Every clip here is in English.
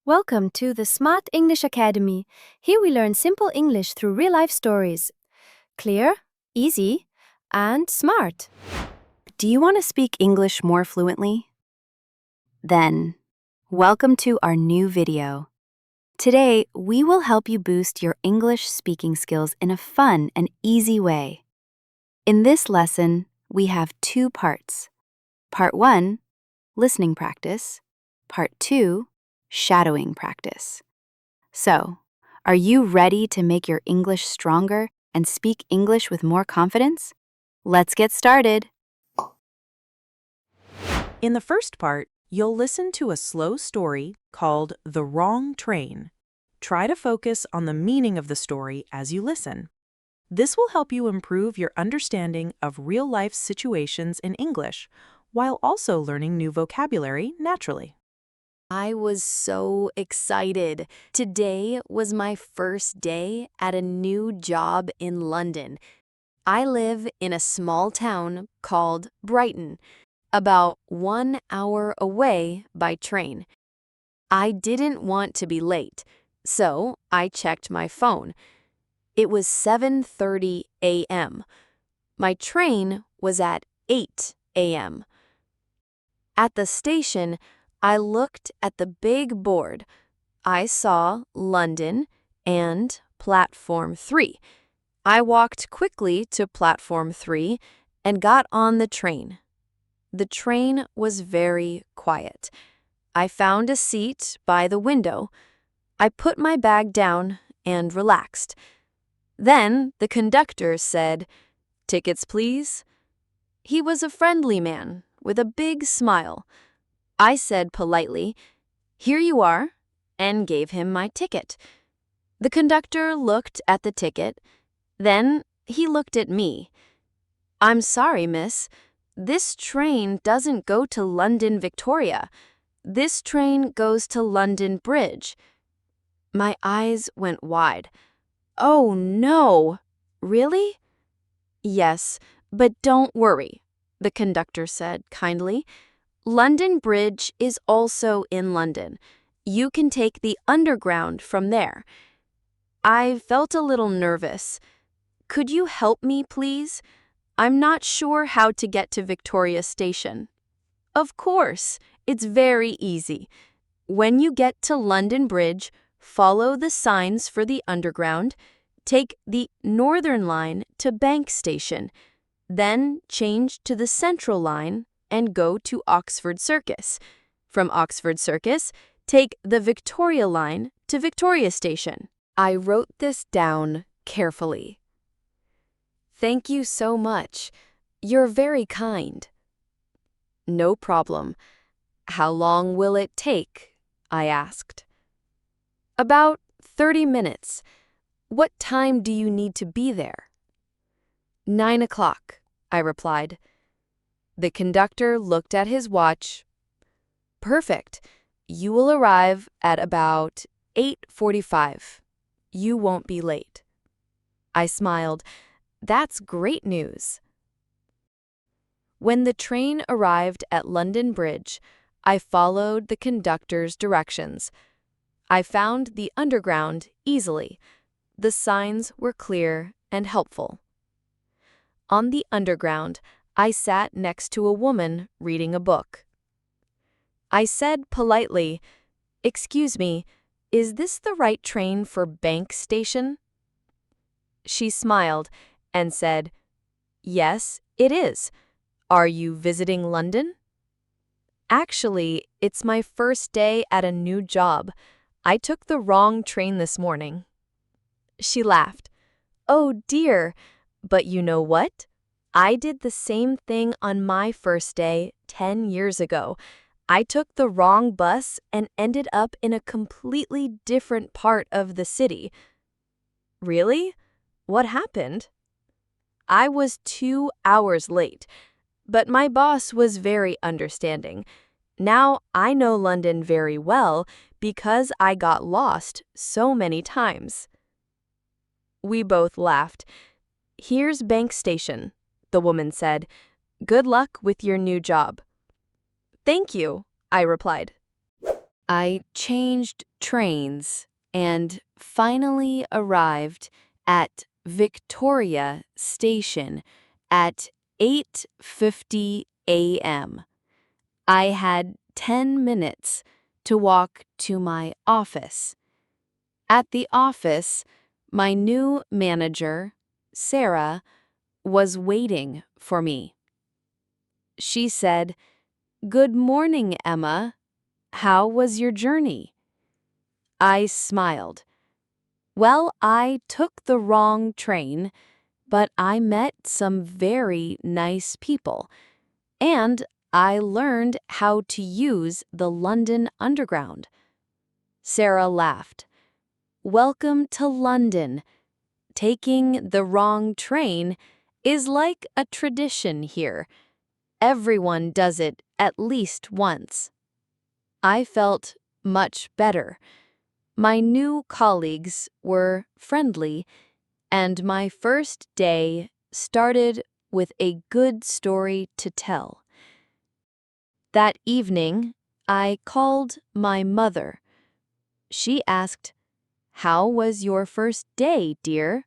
Welcome to the Smart English Academy. Here we learn simple English through real-life stories. Clear, easy, and smart. Do you want to speak English more fluently? Then, welcome to our new video. Today, we will help you boost your English speaking skills in a fun and easy way. In this lesson, we have two parts. Part 1, listening practice. Part 2, shadowing practice. So, are you ready to make your English stronger and speak English with more confidence? Let's get started. In the first part, you'll listen to a slow story called The Wrong Train. Try to focus on the meaning of the story as you listen. This will help you improve your understanding of real-life situations in English, while also learning new vocabulary naturally. I was so excited. Today was my first day at a new job in London. I live in a small town called Brighton, about 1 hour away by train. I didn't want to be late, so I checked my phone. It was 7:30 a.m. My train was at 8 a.m. At the station, I looked at the big board. I saw London and Platform 3. I walked quickly to Platform 3 and got on the train. The train was very quiet. I found a seat by the window. I put my bag down and relaxed. Then the conductor said, "Tickets, please." He was a friendly man with a big smile. I said politely, "Here you are," and gave him my ticket. The conductor looked at the ticket. Then he looked at me. "I'm sorry, miss. This train doesn't go to London Victoria. This train goes to London Bridge." My eyes went wide. "Oh, no. Really?" "Yes, but don't worry," the conductor said kindly. "London Bridge is also in London. You can take the Underground from there." I felt a little nervous. "Could you help me, please? I'm not sure how to get to Victoria Station." "Of course, it's very easy. When you get to London Bridge, follow the signs for the Underground, take the Northern Line to Bank Station, then change to the Central Line and go to Oxford Circus. From Oxford Circus, take the Victoria Line to Victoria Station." I wrote this down carefully. "Thank you so much. You're very kind." "No problem. How long will it take?" I asked. "About 30 minutes. What time do you need to be there?" 9 o'clock, I replied. The conductor looked at his watch. "Perfect. You will arrive at about 8:45. You won't be late." I smiled. That's great news. When the train arrived at London Bridge, I followed the conductor's directions. I found the Underground easily. The signs were clear and helpful. On the Underground, I sat next to a woman reading a book. I said politely, "Excuse me, is this the right train for Bank Station?" She smiled and said, "Yes, it is. Are you visiting London?" "Actually, it's my first day at a new job. I took the wrong train this morning." She laughed. "Oh dear, but you know what? I did the same thing on my first day 10 years ago. I took the wrong bus and ended up in a completely different part of the city." "Really? What happened?" "I was 2 hours late, but my boss was very understanding. Now I know London very well because I got lost so many times." We both laughed. "Here's Bank Station," the woman said. "Good luck with your new job." "Thank you," I replied. I changed trains and finally arrived at Victoria Station at 8:50 a.m. I had 10 minutes to walk to my office. At the office, my new manager, Sarah, was waiting for me. She said, "Good morning, Emma. How was your journey?" I smiled. Well, I took the wrong train, but I met some very nice people, and I learned how to use the London Underground. Sarah laughed. Welcome to London. Taking the wrong train is like a tradition here. Everyone does it at least once. I felt much better. My new colleagues were friendly, and my first day started with a good story to tell. That evening, I called my mother. She asked, "How was your first day, dear?"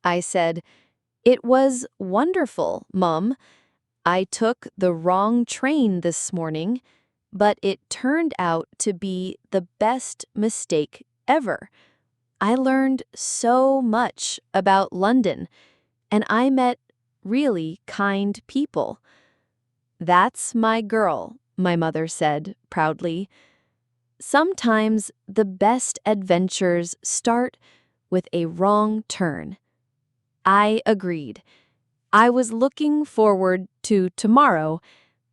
I said, "It was wonderful, Mum. I took the wrong train this morning, but it turned out to be the best mistake ever. I learned so much about London, and I met really kind people." "That's my girl," my mother said proudly. Sometimes the best adventures start with a wrong turn. I agreed. I was looking forward to tomorrow,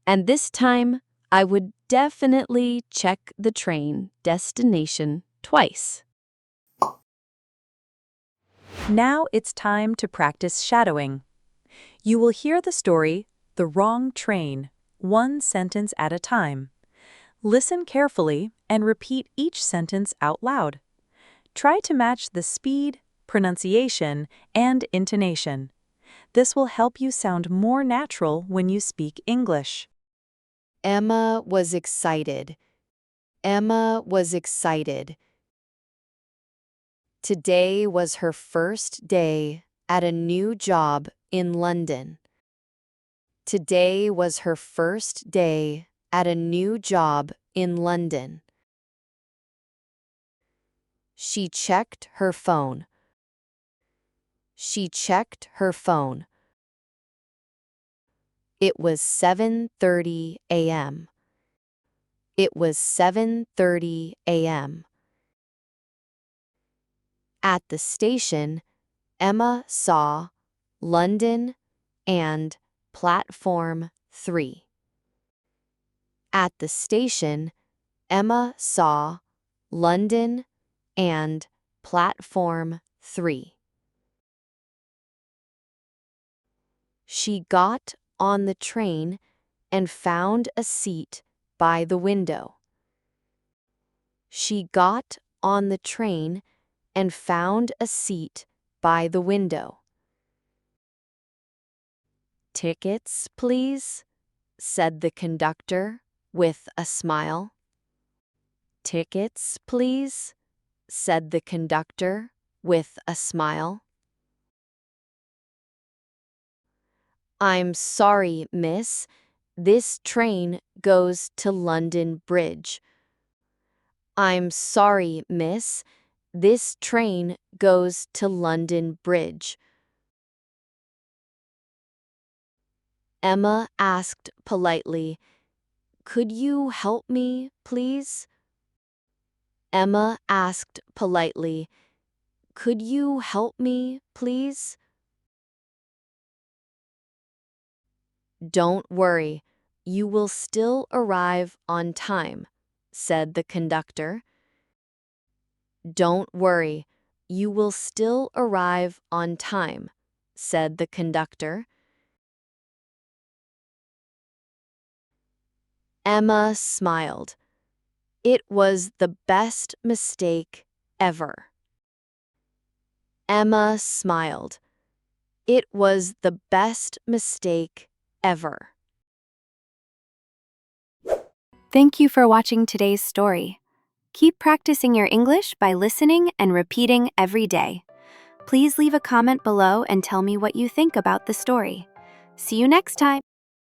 and this time I would definitely check the train destination twice. Now it's time to practice shadowing. You will hear the story, The Wrong Train, one sentence at a time. Listen carefully and repeat each sentence out loud. Try to match the speed, pronunciation, and intonation. This will help you sound more natural when you speak English. Emma was excited. Emma was excited. Today was her first day at a new job in London. Today was her first day at a new job in London. She checked her phone. She checked her phone. It was 7:30 a.m. It was 7:30 a.m. At the station, Emma saw London and Platform 3. At the station, Emma saw London and Platform 3. She got on the train and found a seat by the window. She got on the train and found a seat by the window. "Tickets, please," said the conductor with a smile. "Tickets, please," said the conductor with a smile. "I'm sorry, miss. This train goes to London Bridge." "I'm sorry, miss. This train goes to London Bridge." Emma asked politely, "Could you help me, please?" Emma asked politely, "Could you help me, please?" "Don't worry, you will still arrive on time," said the conductor. "Don't worry, you will still arrive on time," said the conductor. Emma smiled. It was the best mistake ever. Emma smiled. It was the best mistake ever. Thank you for watching today's story. Keep practicing your English by listening and repeating every day. Please leave a comment below and tell me what you think about the story. See you next time!